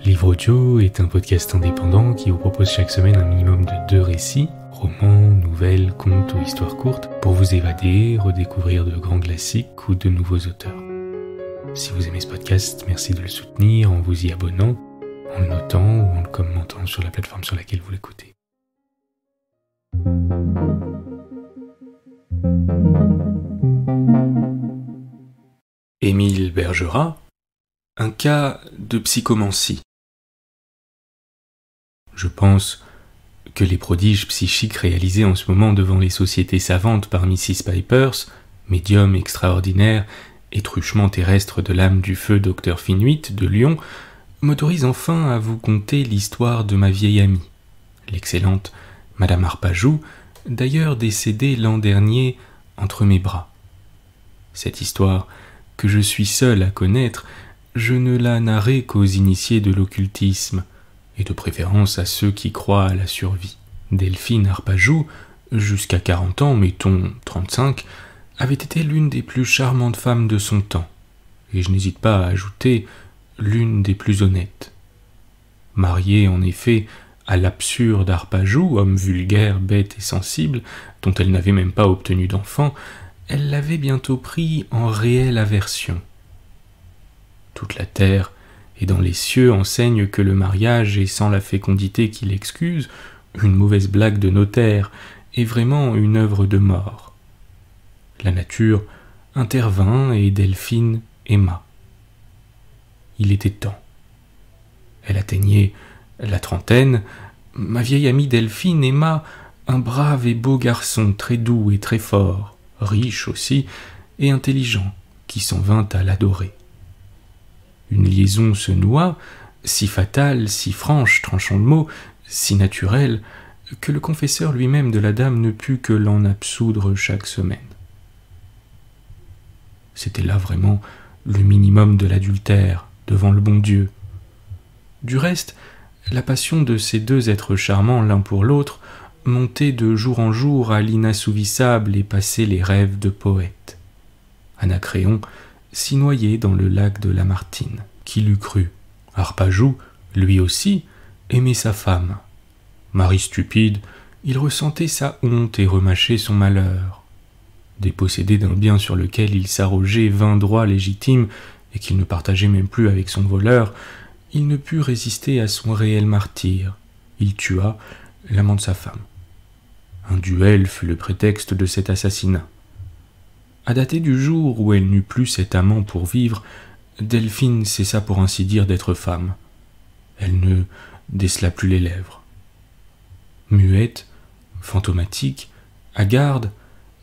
Livre Audio est un podcast indépendant qui vous propose chaque semaine un minimum de 2 récits, romans, nouvelles, contes ou histoires courtes, pour vous évader, redécouvrir de grands classiques ou de nouveaux auteurs. Si vous aimez ce podcast, merci de le soutenir en vous y abonnant, en le notant ou en le commentant sur la plateforme sur laquelle vous l'écoutez. Émile Bergerac, un cas de psychomancie. Je pense que les prodiges psychiques réalisés en ce moment devant les sociétés savantes par Mrs. Pipers, médium extraordinaire et truchement terrestre de l'âme du feu Dr Finuit de Lyon, m'autorisent enfin à vous conter l'histoire de ma vieille amie, l'excellente Madame Arpajoux, d'ailleurs décédée l'an dernier entre mes bras. Cette histoire, que je suis seul à connaître, je ne la narrai qu'aux initiés de l'occultisme, et de préférence à ceux qui croient à la survie. Delphine Arpajoux, jusqu'à 40 ans, mettons 35, avait été l'une des plus charmantes femmes de son temps, et je n'hésite pas à ajouter l'une des plus honnêtes. Mariée en effet à l'absurde Arpajoux, homme vulgaire, bête et sensible, dont elle n'avait même pas obtenu d'enfant, elle l'avait bientôt pris en réelle aversion. Toute la terre et dans les cieux enseigne que le mariage est sans la fécondité qui l'excuse, une mauvaise blague de notaire, et vraiment une œuvre de mort. La nature intervint et Delphine aima. Il était temps. Elle atteignait la trentaine. Ma vieille amie Delphine aima un brave et beau garçon très doux et très fort, riche aussi et intelligent, qui s'en vint à l'adorer. Une liaison se noua, si fatale, si franche, tranchant le mot, si naturelle, que le confesseur lui-même de la dame ne put que l'en absoudre chaque semaine. C'était là vraiment le minimum de l'adultère, devant le bon Dieu. Du reste, la passion de ces deux êtres charmants l'un pour l'autre montait de jour en jour à l'inassouvissable et passait les rêves de poète. Anacréon s'y noyait dans le lac de Lamartine. Qui l'eût cru? Arpajoux, lui aussi, aimait sa femme. Mari stupide, il ressentait sa honte et remâchait son malheur. Dépossédé d'un bien sur lequel il s'arrogeait 20 droits légitimes et qu'il ne partageait même plus avec son voleur, il ne put résister à son réel martyre. Il tua l'amant de sa femme. Un duel fut le prétexte de cet assassinat. À dater du jour où elle n'eut plus cet amant pour vivre, Delphine cessa pour ainsi dire d'être femme. Elle ne décela plus les lèvres. Muette, fantomatique, hagarde,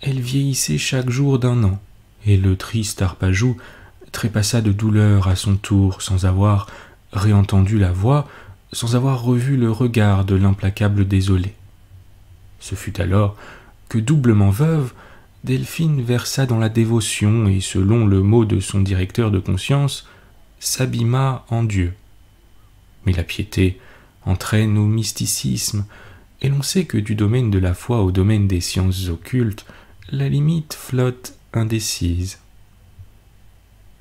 elle vieillissait chaque jour d'1 an, et le triste Arpajoux trépassa de douleur à son tour, sans avoir réentendu la voix, sans avoir revu le regard de l'implacable désolé. Ce fut alors que, doublement veuve, Delphine versa dans la dévotion et, selon le mot de son directeur de conscience, s'abîma en Dieu. Mais la piété entraîne au mysticisme, et l'on sait que du domaine de la foi au domaine des sciences occultes, la limite flotte indécise.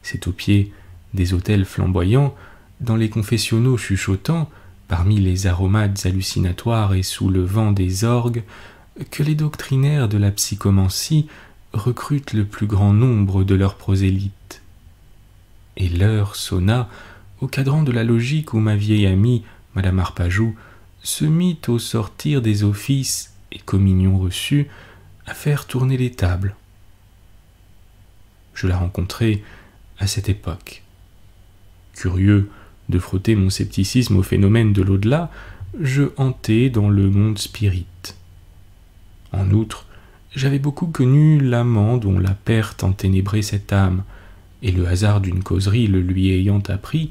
C'est au pied des autels flamboyants, dans les confessionnaux chuchotants, parmi les aromates hallucinatoires et sous le vent des orgues, que les doctrinaires de la psychomancie recrutent le plus grand nombre de leurs prosélytes. Et l'heure sonna au cadran de la logique où ma vieille amie, Madame Arpajoux, se mit au sortir des offices et communions reçues à faire tourner les tables. Je la rencontrai à cette époque. Curieux de frotter mon scepticisme au phénomène de l'au-delà, je hantais dans le monde spirit. En outre, j'avais beaucoup connu l'amant dont la perte enténébrait cette âme, et le hasard d'une causerie le lui ayant appris,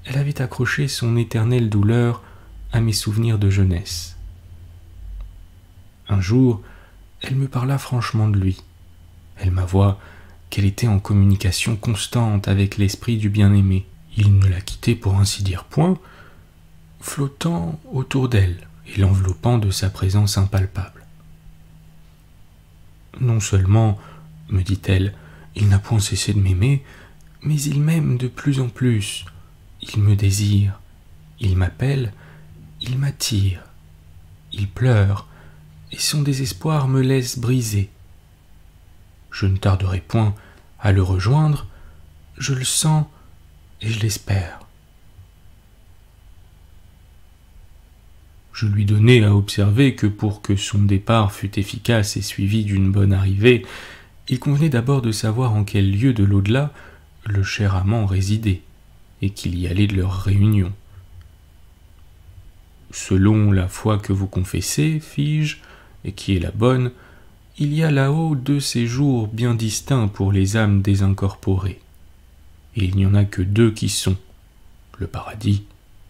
elle avait accroché son éternelle douleur à mes souvenirs de jeunesse. Un jour, elle me parla franchement de lui. Elle m'avoua qu'elle était en communication constante avec l'esprit du bien-aimé. Il ne la quittait pour ainsi dire point, flottant autour d'elle et l'enveloppant de sa présence impalpable. Non seulement, me dit-elle, il n'a point cessé de m'aimer, mais il m'aime de plus en plus, il me désire, Il m'appelle, il m'attire, il pleure, et son désespoir me laisse brisé. Je ne tarderai point à le rejoindre, je le sens et je l'espère. Je lui donnai à observer que pour que son départ fût efficace et suivi d'une bonne arrivée, il convenait d'abord de savoir en quel lieu de l'au-delà le cher amant résidait, et qu'il y allait de leur réunion. Selon la foi que vous confessez, fis-je, et qui est la bonne, il y a là-haut 2 séjours bien distincts pour les âmes désincorporées, et il n'y en a que 2 qui sont, le paradis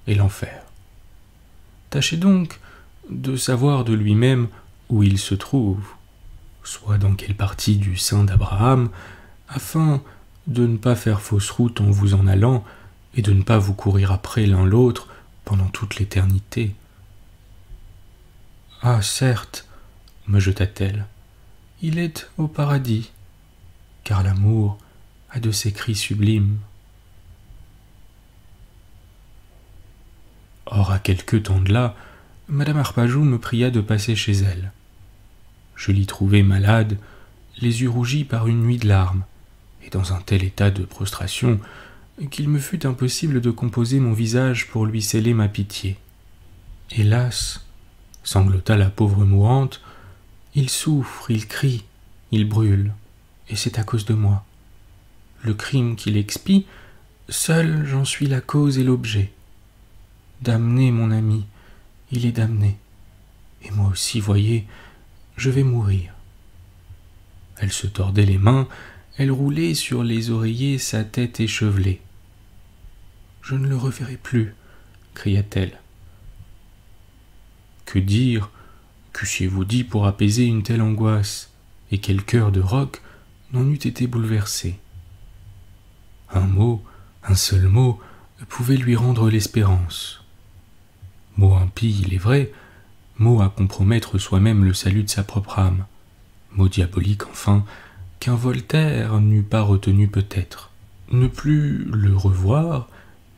et l'enfer. Tâchez donc de savoir de lui-même où il se trouve, soit dans quelle partie du sein d'Abraham, afin de ne pas faire fausse route en vous en allant et de ne pas vous courir après l'un l'autre pendant toute l'éternité. Ah, certes, me jeta-t-elle, il est au paradis, car l'amour a de ces cris sublimes. Or, à quelque temps de là, madame Arpajoux me pria de passer chez elle. Je l'y trouvai malade, les yeux rougis par une nuit de larmes, et dans un tel état de prostration qu'il me fut impossible de composer mon visage pour lui celer ma pitié. Hélas, sanglota la pauvre mourante, il souffre, il crie, il brûle, et c'est à cause de moi. Le crime qu'il expie, seul j'en suis la cause et l'objet. Damné, mon ami, il est damné, et moi aussi, voyez, je vais mourir. Elle se tordait les mains, elle roulait sur les oreillers sa tête échevelée. Je ne le reverrai plus, cria-t-elle. Que dire, qu'eussiez-vous dit pour apaiser une telle angoisse, et quel cœur de roc n'en eût été bouleversé? Un seul mot, pouvait lui rendre l'espérance. Mot impie, il est vrai, mot à compromettre soi-même le salut de sa propre âme, mot diabolique enfin, qu'un Voltaire n'eût pas retenu peut-être. Ne plus le revoir,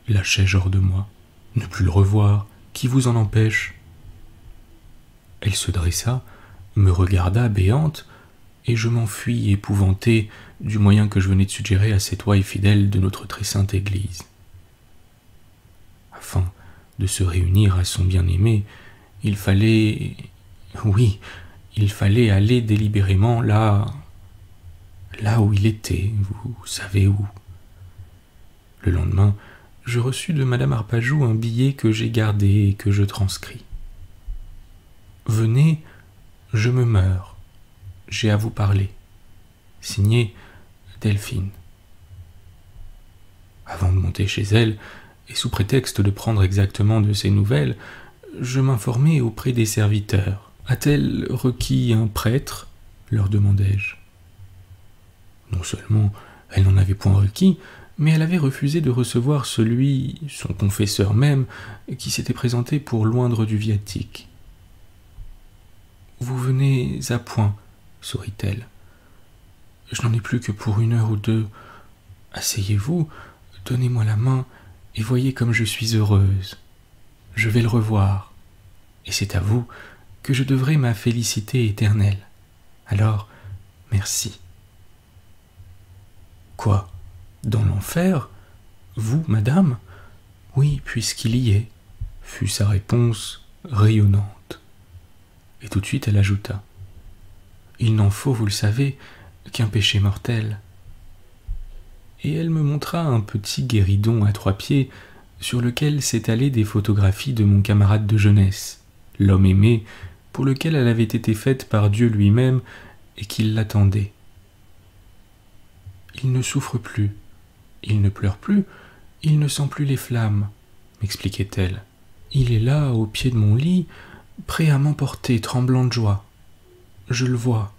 lâchai-je hors de moi, ne plus le revoir, qui vous en empêche? Elle se dressa, me regarda béante, et je m'enfuis épouvanté du moyen que je venais de suggérer à cette ouaille fidèle de notre très sainte Église. Afin de se réunir à son bien-aimé, il fallait aller délibérément là où il était, vous savez où. Le lendemain, je reçus de madame Arpajoux un billet que j'ai gardé et que je transcris. Venez, je me meurs, j'ai à vous parler. Signé Delphine. Avant de monter chez elle, et sous prétexte de prendre exactement de ses nouvelles, je m'informai auprès des serviteurs. A-t-elle requis un prêtre? Leur demandai-je. Non seulement elle n'en avait point requis, mais elle avait refusé de recevoir celui, son confesseur même, qui s'était présenté pour loindre du viatique. Vous venez à point, sourit-elle. Je n'en ai plus que pour 1 heure ou 2. Asseyez-vous, donnez-moi la main, et voyez comme je suis heureuse. Je vais le revoir, et c'est à vous que je devrai ma félicité éternelle. Alors, merci. Quoi? Dans l'enfer? Vous, madame? Oui, puisqu'il y est, fut sa réponse rayonnante. Et tout de suite elle ajouta. Il n'en faut, vous le savez, qu'un péché mortel. Et elle me montra un petit guéridon à 3 pieds sur lequel s'étalaient des photographies de mon camarade de jeunesse, l'homme aimé, pour lequel elle avait été faite par Dieu lui-même et qu'il l'attendait. Il ne souffre plus, il ne pleure plus, il ne sent plus les flammes, m'expliquait-elle. Il est là, au pied de mon lit, prêt à m'emporter, tremblant de joie. Je le vois.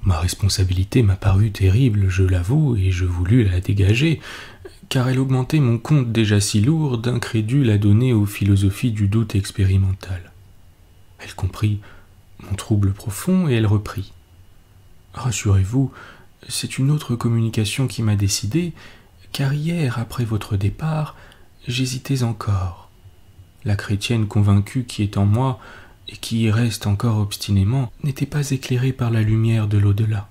Ma responsabilité m'apparut terrible, je l'avoue, et je voulus la dégager, car elle augmentait mon compte déjà si lourd d'incrédule à donner aux philosophies du doute expérimental. Elle comprit mon trouble profond et elle reprit. Rassurez-vous, c'est une autre communication qui m'a décidé, car hier, après votre départ, j'hésitais encore. La chrétienne convaincue qui est en moi, et qui y reste encore obstinément, n'était pas éclairée par la lumière de l'au-delà.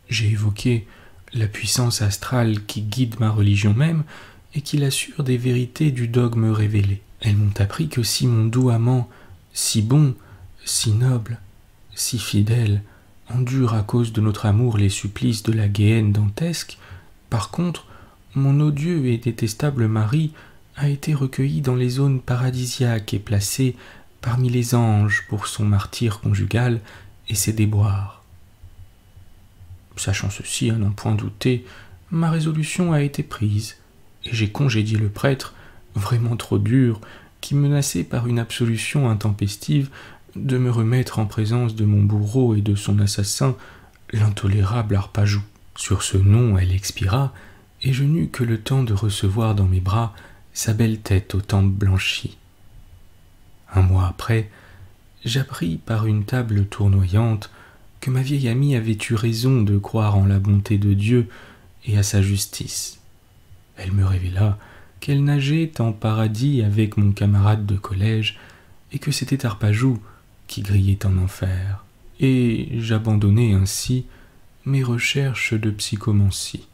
J'ai évoqué la puissance astrale qui guide ma religion même et qui l'assure des vérités du dogme révélé. Elles m'ont appris que si mon doux amant, si bon, si noble, si fidèle, endure à cause de notre amour les supplices de la Géhenne dantesque, par contre, mon odieux et détestable mari a été recueilli dans les zones paradisiaques et placé parmi les anges pour son martyre conjugal et ses déboires. Sachant ceci, à n'en point douter, ma résolution a été prise, et j'ai congédié le prêtre, vraiment trop dur, qui menaçait par une absolution intempestive de me remettre en présence de mon bourreau et de son assassin, l'intolérable Arpajou. Sur ce nom, elle expira, et je n'eus que le temps de recevoir dans mes bras sa belle tête aux tempes blanchies. Un mois après, j'appris par une table tournoyante que ma vieille amie avait eu raison de croire en la bonté de Dieu et à sa justice. Elle me révéla qu'elle nageait en paradis avec mon camarade de collège et que c'était Arpajou qui grillait en enfer. Et j'abandonnai ainsi mes recherches de psychomancie.